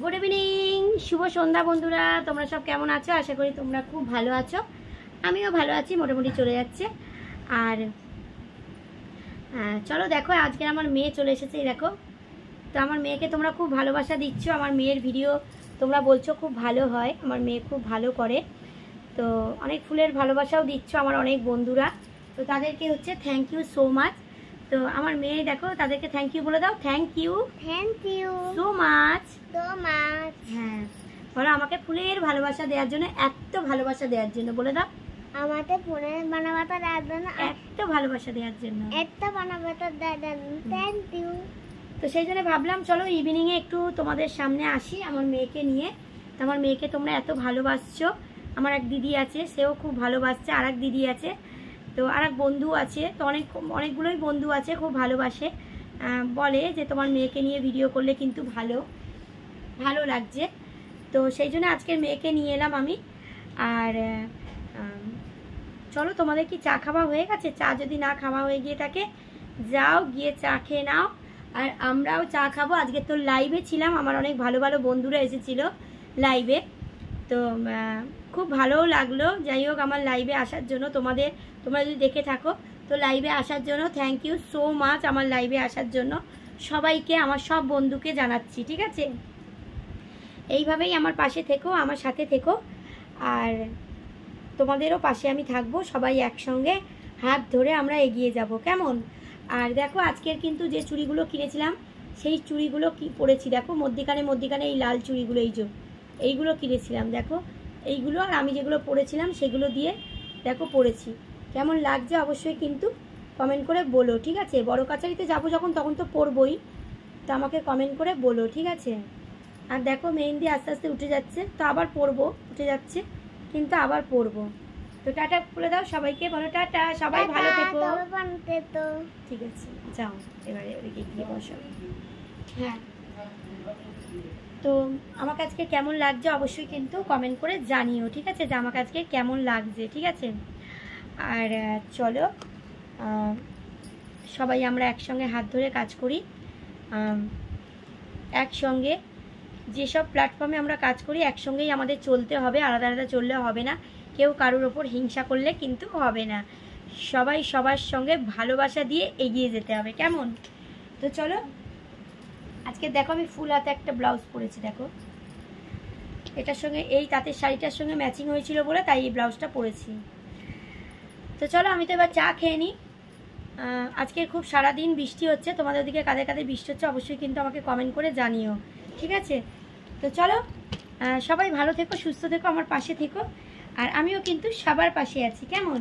Good evening, শুভ সন্ধ্যা বন্ধুরা। তোমরা সব কেমন আছো? আশা করি তোমরা খুব ভালো আছো। আমিও ভালো আছি, মোটামুটি চলে যাচ্ছে। আর চলো দেখো, আজকে আমার মেয়ে চলে এসেছে, দেখো। তো আমার মেয়েকে তোমরা খুব ভালোবাসা দিচ্ছ। আমার মেয়ের ভিডিও তোমরা বলছো খুব ভালো হয়, আমার মেয়ে খুব ভালো করে। তো অনেক ফুলের ভালোবাসাও দিচ্ছ আমার অনেক বন্ধুরা। তো তাদেরকে হচ্ছে থ্যাংক ইউ সো মাচ। তো আমার মেয়ে দেখো, তাদেরকে থ্যাংক ইউ বলে দাও। Thank you so much. হ্যাঁ, বলো আমাকে ফুলের ভালোবাসা দেওয়ার জন্য, এত ভালোবাসা দেওয়ার জন্য। বলে দাও আমাকে ফুলের ভালোবাসা দেওয়ার জন্য, এত ভালোবাসা দেওয়ার জন্য, এত ভালোবাসা দেওয়ার জন্য থ্যাংক ইউ। তো সেই জন্য ভাবলাম চলো ইভিনিংয়ে একটু তোমাদের সামনে আসি আমার মেয়েকে নিয়ে। তো আমার মেয়েকে তোমরা এত ভালোবাসছো। আমার এক দিদি আছে, সেও খুব ভালোবাসছে। আর এক দিদি আছে, তো আর এক বন্ধু আছে। তো অনেকগুলোই বন্ধু আছে, খুব ভালোবাসে। বলে যে তোমার মেয়েকে নিয়ে ভিডিও করলে কিন্তু ভালো লাগছে। তো সেই জন্য আজকের মেয়েকে নিয়ে এলাম আমি। আর চলো, তোমাদের কি চা খাওয়া হয়ে গেছে? চা যদি না খাওয়া হয়ে গিয়ে থাকে, যাও গিয়ে চা খেয়ে নাও। আর আমরাও চা খাবো। আজকে তো লাইভে ছিলাম, আমার অনেক ভালো ভালো বন্ধুরা এসেছিল লাইভে। তো খুব ভালোও লাগলো। যাই হোক, আমার লাইভে আসার জন্য তোমরা যদি দেখে থাকো, তো লাইভে আসার জন্য থ্যাংক ইউ সো মাচ। আমার লাইভে আসার জন্য সবাইকে, আমার সব বন্ধুকে জানাচ্ছি, ঠিক আছে? এইভাবেই আমার পাশে থেকো, আমার সাথে থেকো। আর তোমাদেরও পাশে আমি থাকবো। সবাই একসঙ্গে হাত ধরে আমরা এগিয়ে যাব, কেমন? আর দেখো, আজকের কিন্তু যে চুড়িগুলো কিনেছিলাম, সেই চুড়িগুলো কি পরেছি দেখো। মধ্যিখানে এই লাল চুড়িগুলো, এইগুলো কিনেছিলাম দেখো। এইগুলো আর আমি যেগুলো পরেছিলাম সেগুলো দিয়ে দেখো পরেছি। কেমন লাগছে অবশ্যই কিন্তু কমেন্ট করে বলো, ঠিক আছে? বড় কাছারিতে যাবো যখন, তখন তো পরবই। তো আমাকে কমেন্ট করে বলো, ঠিক আছে? আর দেখো, মেহেন্দি আস্তে আস্তে উঠে যাচ্ছে, তো আবার পরবো। উঠে যাচ্ছে কিন্তু আবার পরবো। তো টাটা বলে দাও সবাইকে, বলো টাটা। সবাই ভালো থেকো। ঠিক আছে, যাও এবারে ওদিকে গিয়ে বসো। হ্যাঁ, তো আমাকে আজকে কেমন লাগছে অবশ্যই কিন্তু কমেন্ট করে জানিও, ঠিক আছে? যে আমাকে আজকে কেমন লাগছে, ঠিক আছে? আর চলো, সবাই আমরা একসঙ্গে হাত ধরে কাজ করি। একসঙ্গে যেসব প্ল্যাটফর্মে আমরা কাজ করি, একসঙ্গেই আমাদের চলতে হবে, আলাদা আলাদা চললে হবে না। কেউ কারোর ওপর হিংসা করলে কিন্তু হবে না। সবাই সবার সঙ্গে ভালোবাসা দিয়ে এগিয়ে যেতে হবে, কেমন? তো চলো, আজকে দেখো আমি ফুল হাতে একটা ব্লাউজ পরেছি দেখো। এটার সঙ্গে এই তাঁতের শাড়িটার সঙ্গে ম্যাচিং হয়েছিল বলে তাই এই ব্লাউজটা পরেছি। তো চলো, আমি তো এবার চা খেয়ে নিই। আজকের খুব সারাদিন বৃষ্টি হচ্ছে। তোমাদের ওদিকে কাদের কাদের বৃষ্টি হচ্ছে অবশ্যই কিন্তু আমাকে কমেন্ট করে জানিও, ঠিক আছে? তো চলো, সবাই ভালো থেকো, সুস্থ থেকো, আমার পাশে থেকো। আর আমিও কিন্তু সবার পাশে আছি, কেমন?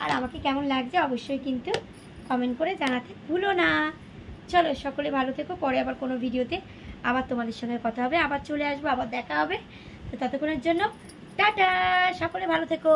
আর আমাকে কেমন লাগছে অবশ্যই কিন্তু কমেন্ট করে জানাতে ভুলো না। চলো, সকলে ভালো থেকো। পরে আবার কোনো ভিডিওতে আবার তোমাদের সঙ্গে কথা হবে, আবার চলে আসবো, আবার দেখা হবে। তো ততক্ষণের জন্য টাটা, সকলে ভালো থেকো।